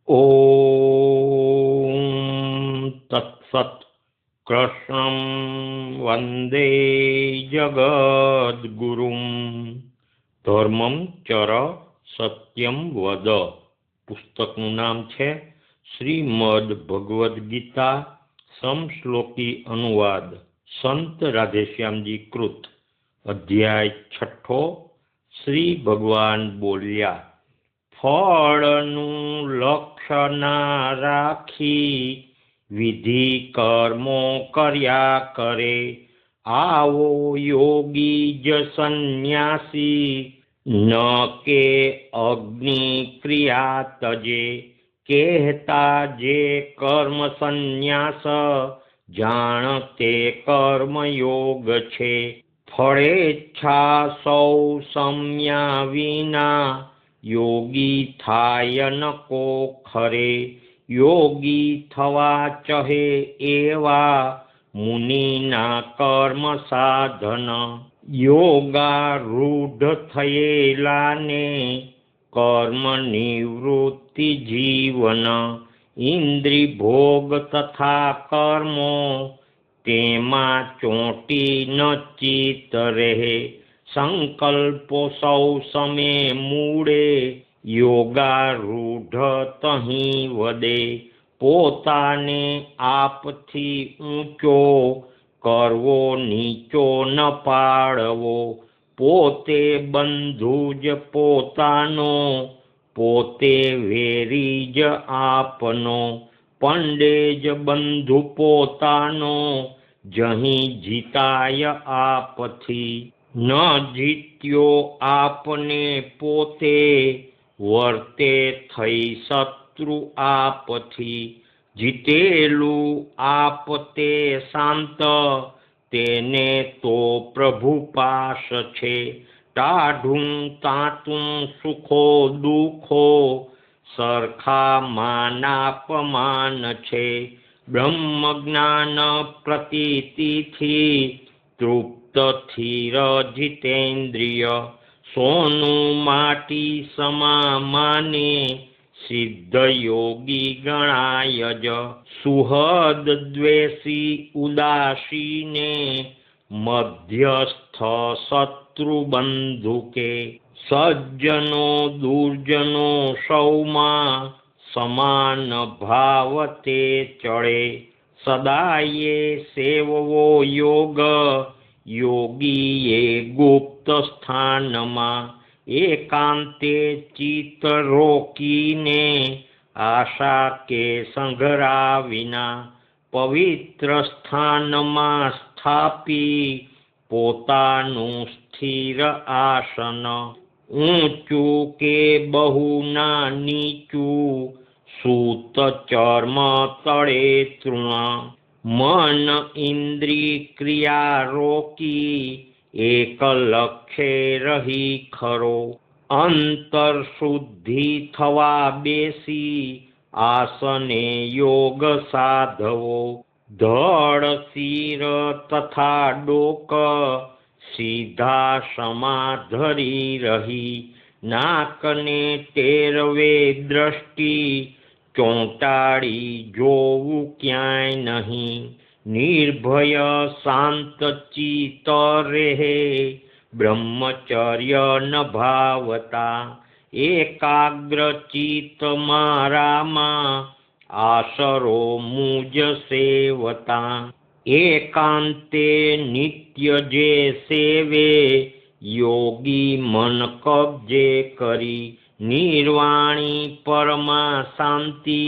ઓમ તત્સત. કૃષ્ણં વંદે જગદ્ગુરું. ધર્મં ચર સત્યમ વદ. પુસ્તકનું નામ છે શ્રીમદ ભગવદ્ ગીતા સમશ્લોકી અનુવાદ, સંત રાધેશ્યામજી કૃત. અધ્યાય 6. શ્રી ભગવાન બોલ્યા, ફળનું લક્ષ્ય ના રાખી વિધિ કર્મો કર્યા કરે. આવો યોગી જ સંન્યાસી, ન કે અગ્નિ ક્રિયા તજે. કહેતા જે કર્મ સંન્યાસ, જાણ તે કર્મ યોગ છે. ફળેચ્છા સૌ સમ્યા વિના, યોગી થાય ન કો ખરે. યોગી થવા ચહે એવા, મુનિના કર્મ સાધન. યોગારૂઢ થયેલાને, કર્મ નિવૃત્તિ જીવન. ઇન્દ્રિય ભોગ તથા કર્મો, તેમાં ચોંટી ન ચિત્ત રહે. સંકલ્પો સૌ સમે મૂળે, યોગારૂઢ તહીં વદે. પોતાને આપથી ઊંચો, કરવો નીચો ન પાડવો. પોતે બંધુ જ પોતાનો, પોતે વેરી જ આપનો. પંડે જ બંધુ પોતાનો, જહીં જીતાય આપથી. ન જીત્યો આપને પોતે, વર્તે થઈ શત્રુ આપથી. જીતેલું આપ તે શાંત, તેને તો પ્રભુ પાસ છે. ટાઢું તાતું સુખો દુઃખો, સરખા માનાપમાન છે. બ્રહ્મ જ્ઞાન પ્રતીતિથી, તૃપ્ત સ્થિર જીતેન્દ્રિય. સોનું માટી સમા માને, સિદ્ધ યોગી ગણાય જ. સુહદ દ્વેષી ઉદાસીને, મધ્યસ્થ શત્રુ બંધુ કે. સજ્જનો દુર્જનો સૌમાં, સમાન ભાવ તે ચડે. સદાયે સેવવો યોગ, યોગીએ ગુપ્ત સ્થાનમાં. એકાંતે ચિત્ત રોકીને, આશા કે સંઘરા વિના. પવિત્ર સ્થાનમાં સ્થાપી, પોતાનું સ્થિર આસન. ઊંચું કે બહુ ના નીચું, સૂત ચર્મ તળે તૃણ. મન ઇન્દ્રિય ક્રિયા રોકી, એક લક્ષ્ય રહી ખરો. અંતર શુદ્ધિ થવા બેસી, આસને યોગ સાધવો. ધડ શિર તથા ડોક, સીધા સમા ધરી રહી. નાકને ટેરવે દ્રષ્ટિ, ચોંટાડી જોવું ક્યાંય નહીં. નિર્ભય શાંત ચિત્ત રહે, બ્રહ્મચર્ય ન ભાવતા. એકાગ્ર ચિત્ત મારામાં, આશરો મુજ સેવતા. એકાંતે નિત્ય જે સેવે, યોગી મન કબજે કરી. નિર્વાણી પરમા શાંતિ,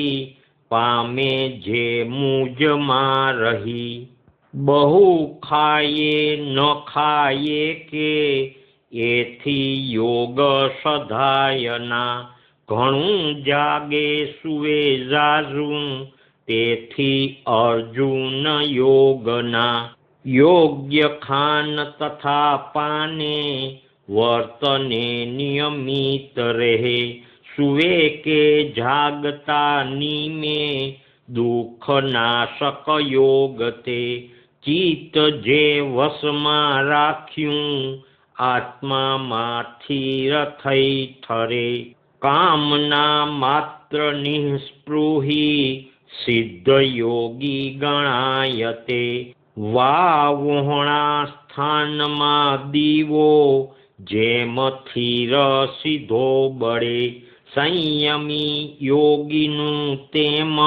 પામે જે મુજમાં રહી. બહુ ખાયે ન ખાયે કે, એથી યોગ સધાય ના. ઘણું જાગે સુવે જાજું, તેથી અર્જુન યોગના. યોગ્ય ખાન તથા પાને, વર્તને નિયમિત રહે. સુવે કે જાગતા નીમે, દુઃખ નાશક યોગ તે. ચિત્ત જે વશમાં રાખ્યું, આત્મામાં સ્થિર થઈ ઠરે. કામના માત્ર માત્ર નિઃસ્પૃહી સિદ્ધ યોગી ગણાયતે. વાવોહણા સ્થાનમાં દીવો જેમ થીર સીધો બળે. સંયમી યોગીનું તેમ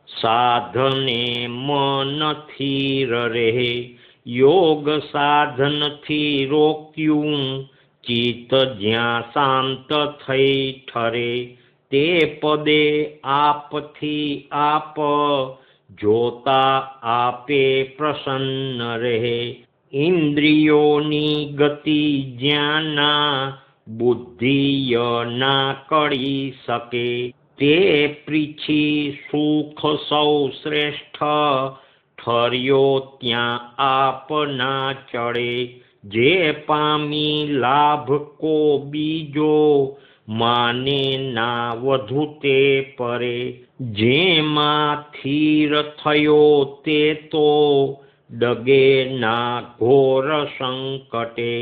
સાધને મન થીર રહે. યોગ સાધનથી રોક્યું ચિત્ત જ્યાં શાંત થઈ ઠરે. તે પદે આપથી આપ જોતા આપે પ્રસન્ન રહે. ઇન્દ્રિયોની ગતિ જ્યાં ના બુદ્ધિ ના કરી શકે. તે પ્રીછી સુખ સૌ શ્રેષ્ઠ ઠર્યો ત્યાં આપ ના ચડે. જે પામી લાભ કો બીજો માને ના વધુ તે પરે. જેમાં થીર થયો તે તો ડગે ના ઘોર સંકટે.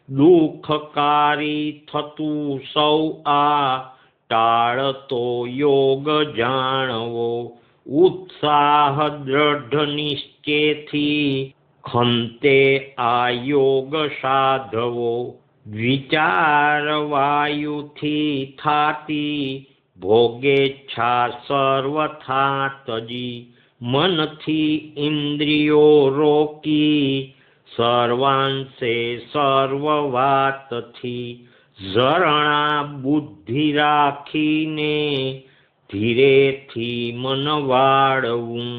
દુઃખકારી થતું સૌ આ ટાળતો યોગ જાણવો. ઉત્સાહ દ્રઢ નિશ્ચયથી ખંતે આ યોગ સાધવો. વિચાર વાયુથી થાતી ભોગેચ્છા સર્વથા તજી. મનથી ઇન્દ્રિયો રોકી સર્વાંશે સર્વ વાતથી. ઝરણા બુદ્ધિ રાખીને ધીરેથી મન વાળવું.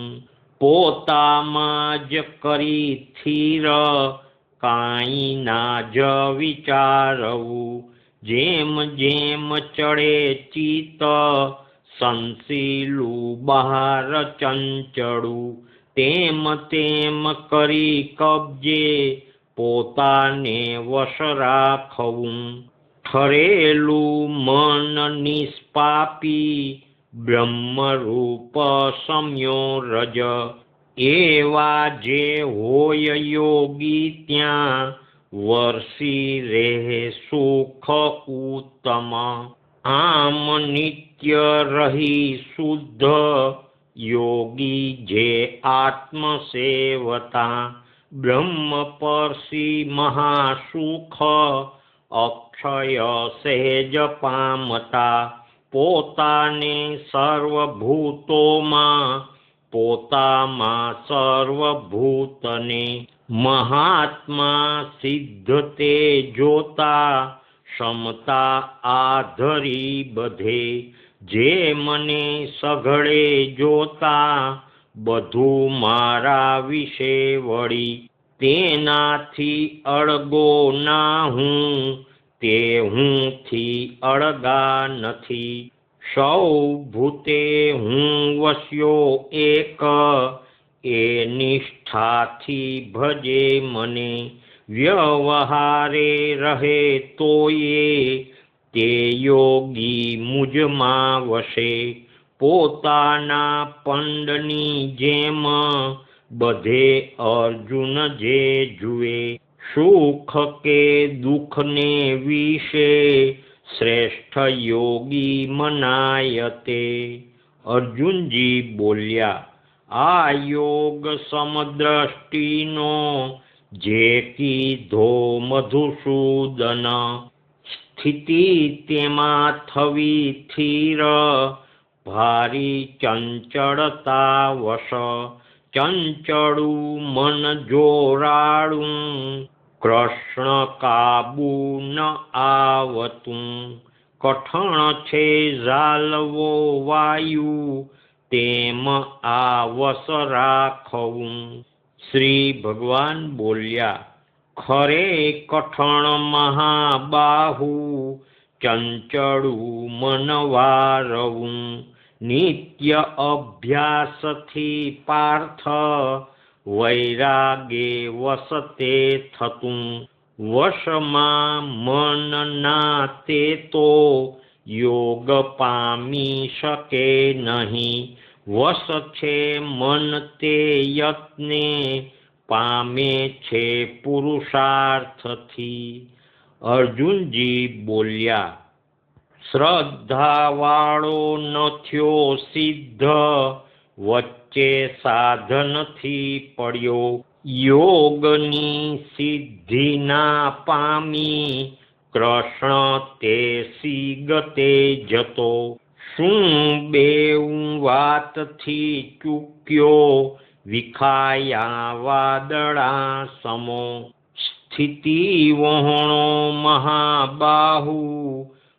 પોતામાં જ કરી થીર કાંઈ ના જ વિચારવું. જેમ જેમ ચડે ચિત્ત સંશીલું બહાર ચંચળું. તેમ તેમ કરી કબજે પોતાને વશ રાખવું. ઠરેલું મન નિષ્પાપી બ્રહ્મરૂપ સમ્યો રજ. એવા જે હોય યોગી ત્યાં વર્ષી રહે સુખ ઉત્તમ. આમ નિત્ય રહી શુદ્ધ યોગી જે આત્મ સેવતા. બ્રહ્મ પરસી મહાસુખ અક્ષય સહેજ પામતા. પોતાને સર્વભૂતોમાં પોતામાં સર્વભૂતને. મહાત્મા સિદ્ધ તે જોતા ક્ષમતા આધરી બધે. જે મને સઘળે જોતા બધું મારા વિશે વળી. તેનાથી અળગો ના હું તે હુંથી અળગા નથી. સૌ ભૂતે હું વસ્યો એક એ નિષ્ઠાથી ભજે મને. વ્યવહારે રહે તોયે તે યોગી મુજમાં વસે. પોતાના પંડની જેમ બધે અર્જુન જે જુએ. સુખ કે દુઃખને વિશે શ્રેષ્ઠ યોગી મનાયતે. અર્જુનજી બોલ્યા, આ યોગ સમદ્રષ્ટિનો જે કીધો મધુસૂદન. સ્થિતિ તેમાં થવી થીર ભારી ચંચળતા વશ. ચંચળું મન જોરાળું કૃષ્ણ કાબુ ન આવતું. કઠણ છે ઝાલવો વાયુ તેમ આવસ રાખવું. શ્રી ભગવાન બોલ્યા, ખરે કઠણ મહાબાહુ ચંચળું મન વારવું. નિત્ય અભ્યાસથી પાર્થ વૈરાગે વસતે થતું. વશમાં મન ના તે તો યોગ પામી શકે નહીં. વશ છે મન તે યત્ને પામે છે પુરુષાર્થથી. અર્જુનજી બોલ્યા, શ્રદ્ધાવાળો ન થયો સિદ્ધ, વચ્ચે સાધનથી પડ્યો, યોગની સિદ્ધિ ના પામી, કૃષ્ણ તે સીગતે જતો, શું બેઉ વાતથી ચૂક્યો, વિખાયા વાદળા સમો, સ્થિતિ વહોણો મહાબાહુ,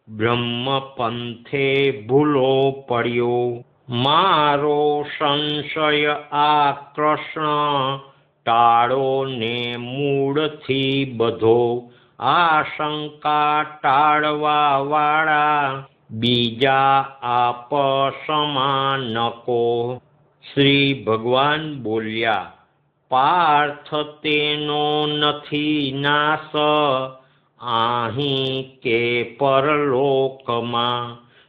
બ્રહ્મ પંથે ભૂલો પડ્યો, મારો સંશય આ કૃષ્ણ, ટાળો ને મૂળથી બધો, આશંકા ટાળવા વાળા, બીજા આપ સમાનકો. શ્રી ભગવાન બોલ્યા, પાર્થ તેનો નથી નાશ, અહીં કે પરલોકમાં,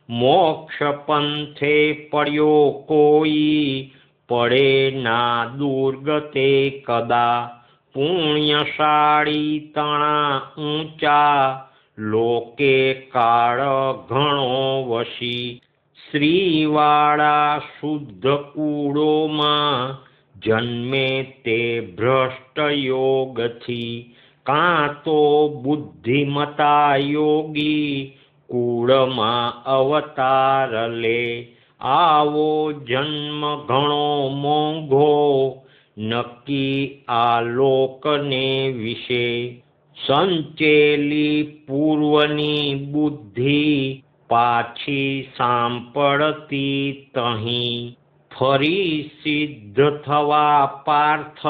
મોક્ષ પંથે પડ્યો કોઈ, પડે ના દુર્ગતે કદા, પુણ્યશાળી તણા ઊંચા, લોકે કાળ ઘણો વશી, શ્રીવાળા શુદ્ધ કુળોમાં, જન્મે તે ભ્રષ્ટ યોગથી, કાં તો બુદ્ધિમતા યોગી, કુળમાં અવતાર લે, આવો જન્મ ઘણો મોંઘો, નક્કી આ લોકને વિશે, સંચેલી પૂર્વની બુદ્ધિ, પાછી સાંપડતી તહીં, ફરી સિદ્ધ થવા પાર્થ,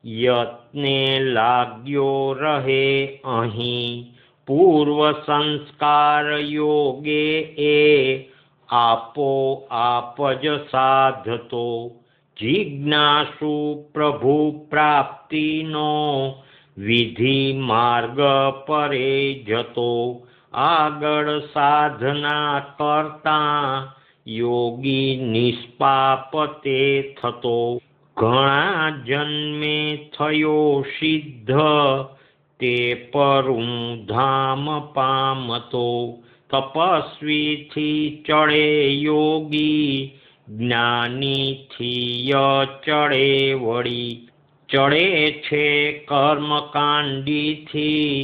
યત્ને લાગ્યો રહે અહીં, પૂર્વ સંસ્કાર યોગે એ, આપો આપ જ સાધતો, જિજ્ઞાસુ પ્રભુ પ્રાપ્તિનો, વિધિ માર્ગ પરે જતો, આગળ સાધના કરતા, યોગી નિષ્પાપ તે થતો, ઘણા જન્મે થયો સિદ્ધ, તે પરમ ધામ પામતો, તપસ્વીથી ચડે યોગી, જ્ઞાનીથી ચડે વળી, ચડે છે કર્મકાંડીથી,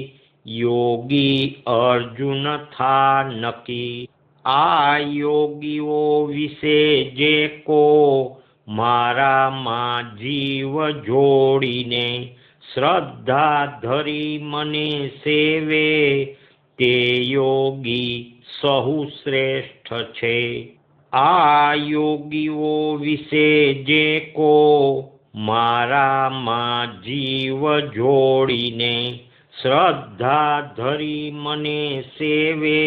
યોગી અર્જુન થા નકી, આ યોગીઓ વિશે જે કો, મારામાં જીવ જોડીને, શ્રદ્ધા ધરી મને સેવે, તે યોગી સહુ શ્રેષ્ઠ છે, આ યોગીઓ વિશે જે કો, મારામાં જીવ જોડીને, શ્રદ્ધા ધરી મને સેવે,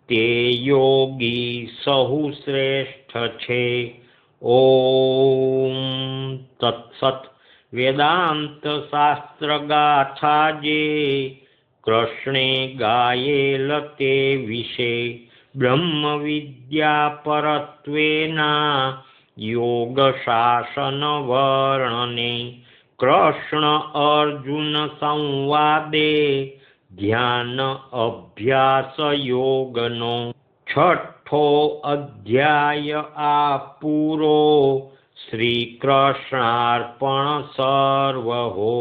તે યોગી સહુ શ્રેષ્ઠ છે. ઓમ તત્સત. વેદાંત શાસ્ત્ર ગાથા જે કૃષ્ણે ગાયેલ તે વિશે, બ્રહ્મ વિદ્યા પરત્વેના, યોગ શાસન વર્ણને, કૃષ્ણ અર્જુન સંવાદે, ધ્યાન અભ્યાસ યોગનો, છઠ્ઠો અધ્યાય આ પૂરો, શ્રી કૃષ્ણાર્પણ સર્વહો.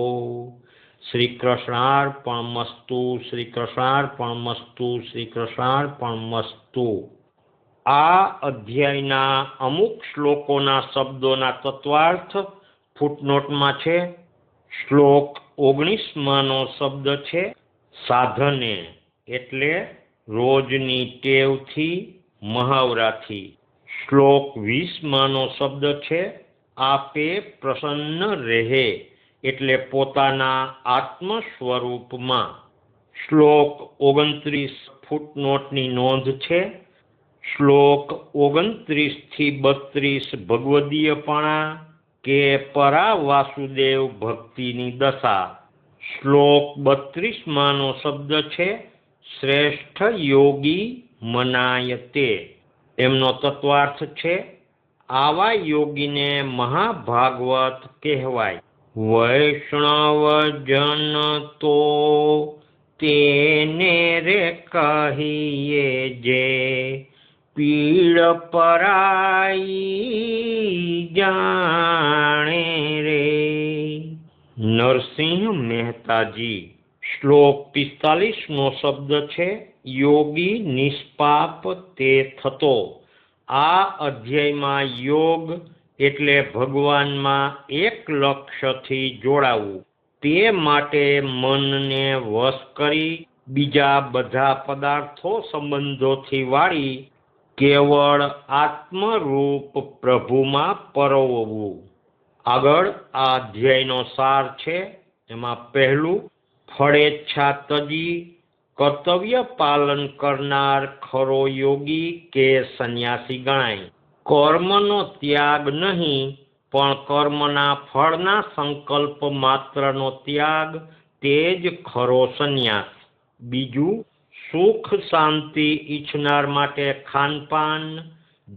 શ્રી કૃષ્ણાર્પણમસ્તુ, શ્રી કૃષ્ણાર્પણમસ્તુ, શ્રી કૃષ્ણાર્પણમસ્તુ. આ અધ્યાયના અમુક શ્લોકોના શબ્દોના તત્વાર્થ ફૂટનોટમાં છે. શ્લોક 19માંનો શબ્દ છે સાધને, એટલે રોજની ટેવથી, મહાવરાથી. શ્લોક 20માંનો શબ્દ છે આપે પ્રસન્ન રહે, એટલે પોતાના આત્મ સ્વરૂપમાં. શ્લોક 29 ફૂટનોટની નોંધ છે. શ્લોક 29 થી 32 ભગવદીયપણા કે પરા વાસુદેવ ભક્તિની દશા. શ્લોક 32માંનો શબ્દ છે શ્રેષ્ઠ યોગી મનાયતે. એમનો તત્વાર્થ છે આવા યોગીને મહાભાગવત કહેવાય. વૈષ્ણવ જન તો તેને રે કહીએ જે પીડ પરાઈ જાણે રે. નરસિંહ મહેતાજી. શ્લોક 45નો શબ્દ છે યોગી નિષ્પાપ તે થતો. આ અધ્યાયમાં યોગ એટલે ભગવાનમાં એક લક્ષ્યથી જોડાવું. તે માટે મનને વશ કરી બીજા બધા પદાર્થો સંબંધોથી વાળી કેવળ આત્મરૂપ પ્રભુમાં પરોવવું. આગળ આ અધ્યાયનો સાર છે. એમાં પહેલું, ફળેચ્છા તજી કર્તવ્ય પાલન કરનાર ખરો યોગી કે સંન્યાસી ગણાય. કર્મનો ત્યાગ નહીં, પણ કર્મના ફળના સંકલ્પ માત્રનો ત્યાગ, તે જ ખરો સંન્યાસ. બીજું, સુખ શાંતિ ઈચ્છનાર માટે ખાનપાન,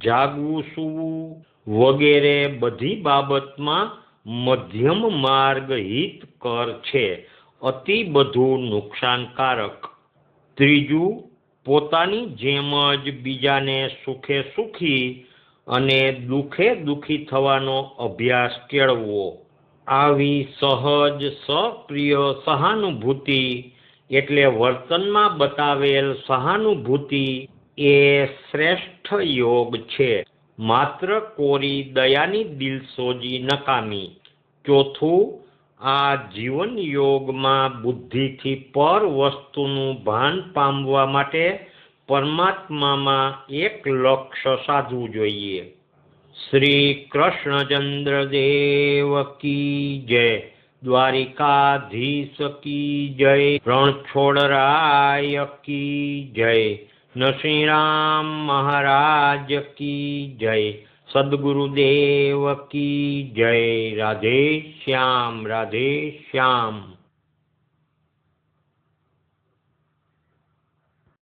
જાગવું સૂવું વગેરે બધી બાબતમાં મધ્યમ માર્ગ હિતકર છે, અતિ બધું નુકસાનકારક. ત્રીજું, પોતાની જેમ જ બીજાને સુખે સુખી અને દુઃખે દુઃખી થવાનો અભ્યાસ કેળવવો. આવી સહજ સપ્રિય સહાનુભૂતિ એટલે વર્તનમાં બતાવેલ સહાનુભૂતિ એ શ્રેષ્ઠ યોગ છે. માત્ર કોરી દયાની દિલસોજી નકામી. ચોથું, આ જીવન યોગમાં બુદ્ધિથી પર વસ્તુનું ભાન પામવા માટે પરમાત્મામાં એક લક્ષ્ય સાધવું જોઈએ. શ્રી કૃષ્ણચંદ્ર દેવ કી જય. દ્વારિકાધીશ કી જય. રણછોડરાય કી જય. નરસિંહરામ મહારાજ કી જય. સદગુરુદેવ કી જય. રાધે શ્યામ, રાધે શ્યામ.